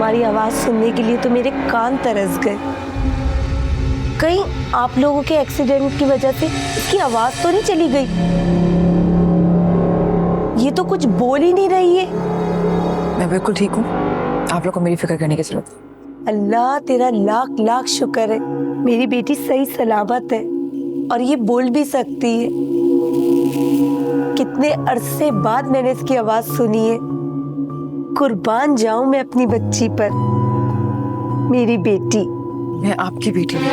तुम्हारी आवाज सुनने के लिए तो मेरे कान तरस गए। कहीं आप लोगों के एक्सीडेंट की वजह से इसकी आवाज तो नहीं चली गई? ये तो कुछ बोल ही नहीं रही है। मैं बिल्कुल ठीक हूँ, आप लोग को मेरी फिक्र करने की जरूरत नहीं। अल्लाह तेरा लाख लाख शुक्र है, मेरी बेटी सही सलामत है और ये बोल भी सकती है। कितने अरसे बाद मैंने इसकी आवाज सुनी है। कुर्बान जाऊं मैं अपनी बच्ची पर। मेरी बेटी। मैं आपकी बेटी हूँ।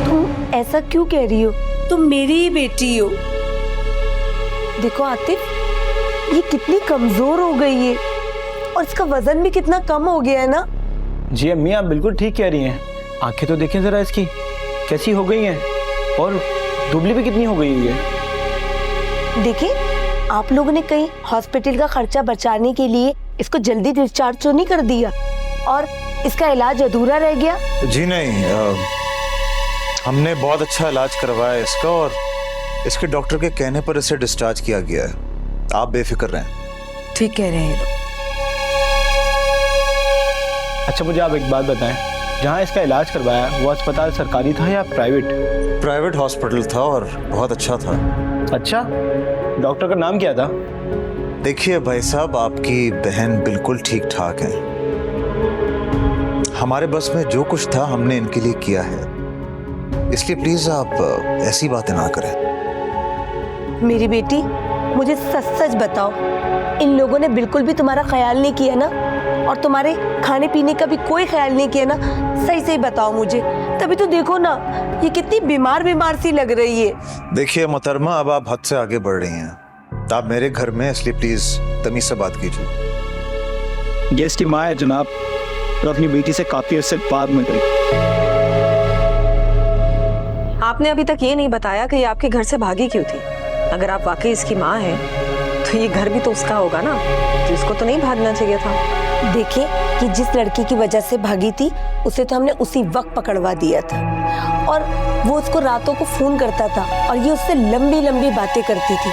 तुम ऐसा क्यों कह रही हो? तुम मेरी ही बेटी हो। देखो आतिफ, ये कितनी कमजोर हो गई है और इसका वजन भी कितना कम हो गया है ना। जी अम्मी, आप बिल्कुल ठीक कह रही हैं। आंखें तो देखें जरा इसकी कैसी हो गई हैं और दुबली भी कितनी हो गई है। देखिए, आप लोगों ने कहीं हॉस्पिटल का खर्चा बचाने के लिए इसको जल्दी डिस्चार्ज तो नहीं कर दिया और इसका इलाज अधूरा रह गया? जी नहीं, हमने बहुत अच्छा इलाज करवाया इसका और इसके डॉक्टर के कहने पर इसे डिस्चार्ज किया गया है। आप बेफिक्र रहें। ठीक कह रहे हैं ये लोग। अच्छा मुझे आप एक बात बताएं, जहाँ इसका इलाज करवाया वो अस्पताल सरकारी था या प्राइवेट? प्राइवेट हॉस्पिटल था और बहुत अच्छा था। अच्छा, डॉक्टर का नाम क्या था? देखिए भाई साहब, आपकी बहन बिल्कुल ठीक ठाक है। हमारे बस में जो कुछ था हमने इनके लिए किया है, इसलिए प्लीज आप ऐसी बातें ना करें। मेरी बेटी, मुझे सच सच बताओ, इन लोगों ने बिल्कुल भी तुम्हारा ख्याल नहीं किया ना? और तुम्हारे खाने पीने का भी कोई ख्याल नहीं किया ना? सही सही बताओ मुझे। तभी तो देखो ना, ये कितनी बीमार बीमार सी लग रही है। देखिए मोहतरमा, अब आप हद से आगे बढ़ रही हैं। आप मेरे घर में, इसलिए प्लीज तमीज से बात कीजिए। गेस्ट की माँ है जनाब, और अपनी बेटी से काफी अरसे बाद में गई। आपने अभी तक ये नहीं बताया कि ये आपके घर से भागी क्यों थी। अगर आप वाकई इसकी माँ हैं तो ये घर भी तो उसका होगा ना, तो इसको तो नहीं भागना चाहिए था। देखिए, कि जिस लड़की की वजह से भागी थी उसे तो हमने उसी वक्त पकड़वा दिया था और वो उसको रातों को फोन करता था और ये उससे लंबी लंबी बातें करती थी।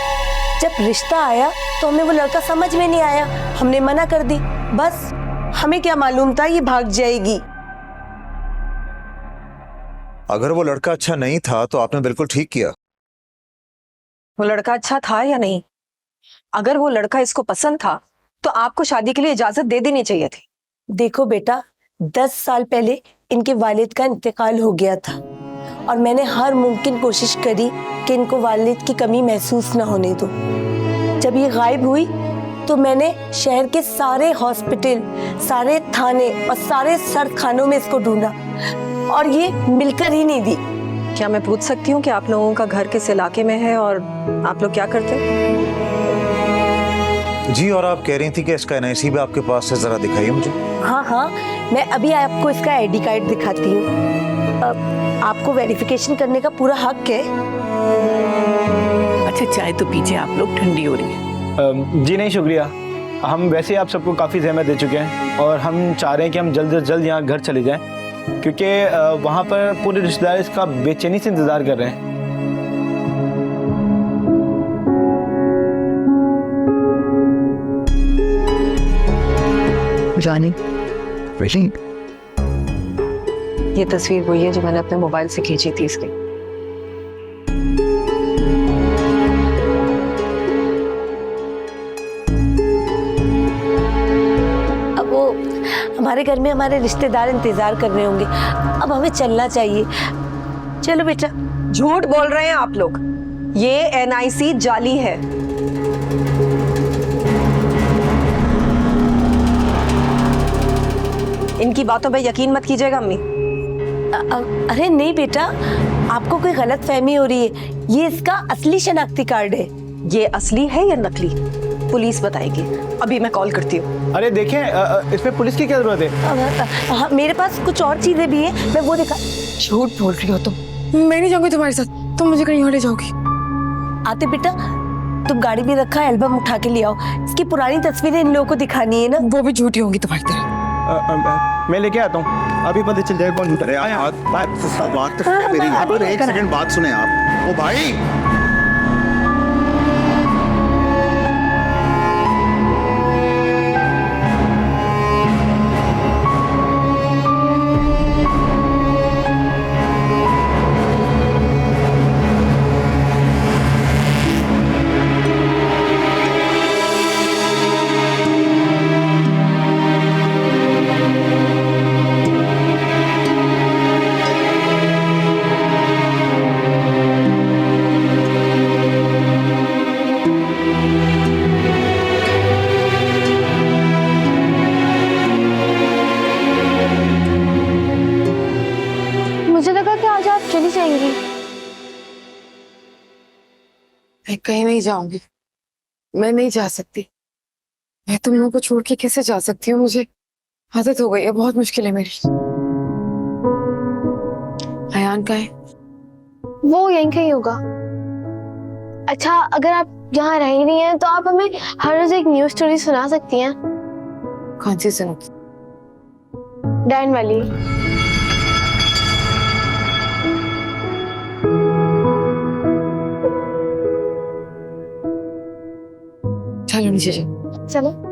जब रिश्ता आया तो हमें वो लड़का समझ में नहीं आया, हमने मना कर दी। बस हमें क्या मालूम था ये भाग जाएगी। अगर वो लड़का अच्छा नहीं था तो आपने बिल्कुल ठीक किया। वो लड़का अच्छा था या नहीं? अगर वो लड़का इसको पसंद था तो आपको शादी के लिए इजाजत दे देनी चाहिए थी। देखो बेटा, 10 साल पहले इनके वालिद का इंतकाल हो गया था और मैंने हर मुमकिन कोशिश करी कि इनको वालिद की कमी महसूस ना होने दो। जब ये गायब हुई तो मैंने शहर के सारे हॉस्पिटल, सारे थाने और सारे सर्द खानों में इसको ढूंढा और ये मिलकर ही नहीं दी। क्या मैं पूछ सकती हूँ कि आप लोगों का घर किस इलाके में है और आप लोग क्या करते? जी, और आप कह रही थी कि इसका NIC भी आपके पास है, जरा दिखाइए मुझे। हाँ हाँ, मैं अभी आपको इसका ID कार्ड दिखाती हूँ। आपको वेरिफिकेशन करने का पूरा हक है। अच्छा चाय तो पीजिए, आप लोग, ठंडी हो रही है। जी नहीं शुक्रिया, हम वैसे ही आप सबको काफ़ी ज़हमत दे चुके हैं और हम चाह रहे हैं कि हम जल्द से जल्द यहाँ घर चले जाएं, क्योंकि वहाँ पर पूरे रिश्तेदार इसका बेचैनी से इंतज़ार कर रहे हैं। जानी वेटिंग। ये तस्वीर वही है जो मैंने अपने मोबाइल से खींची थी इसकी। अब वो हमारे घर में हमारे रिश्तेदार इंतजार कर रहे होंगे, अब हमें चलना चाहिए। चलो बेटा। झूठ बोल रहे हैं आप लोग, ये NIC जाली है। इनकी बातों पे यकीन मत कीजिएगा अम्मी। अरे नहीं बेटा, आपको कोई गलत फहमी हो रही है। ये इसका असली शनाख्ती कार्ड है। ये असली है या नकली, पुलिस बताएगी। अभी मैं कॉल करती हूँ। अरे देखें, इसमें पुलिस की क्या जरूरत है? मेरे पास कुछ और चीजें भी हैं, मैं वो दिखा। झूठ बोल रही हो तुम। मैं नहीं जाऊंगी तुम्हारे साथ, तुम मुझे कहीं और ले जाओगी। आते बेटा, तुम गाड़ी में रखा एल्बम उठा के ले आओ। इसकी पुरानी तस्वीरें इन लोगों को दिखानी है ना। वो भी झूठी होंगी तुम्हारी तरह। मैं लेके आता हूँ। अभी पता चल जाएगा कौन उतरे। बात मेरी यहाँ पर एक सेकंड बात सुने आप। ओ भाई, मुझे लगा कि आज आप चली जाएंगी। मैं कहीं नहीं जाऊंगी। मैं नहीं जा सकती। मैं तुम लोगों को छोड़ के कैसे जा सकती हूँ? मुझे आदत हो गई है, बहुत मुश्किल है मेरी। अयान का है? वो यहीं कहीं होगा। अच्छा, अगर आप यहाँ रह ही नहीं हैं तो आप हमें हर रोज एक न्यूज स्टोरी सुना सकती हैं। कौन सी सुनो? डैन वाली। चलो नीचे चलो। चलो।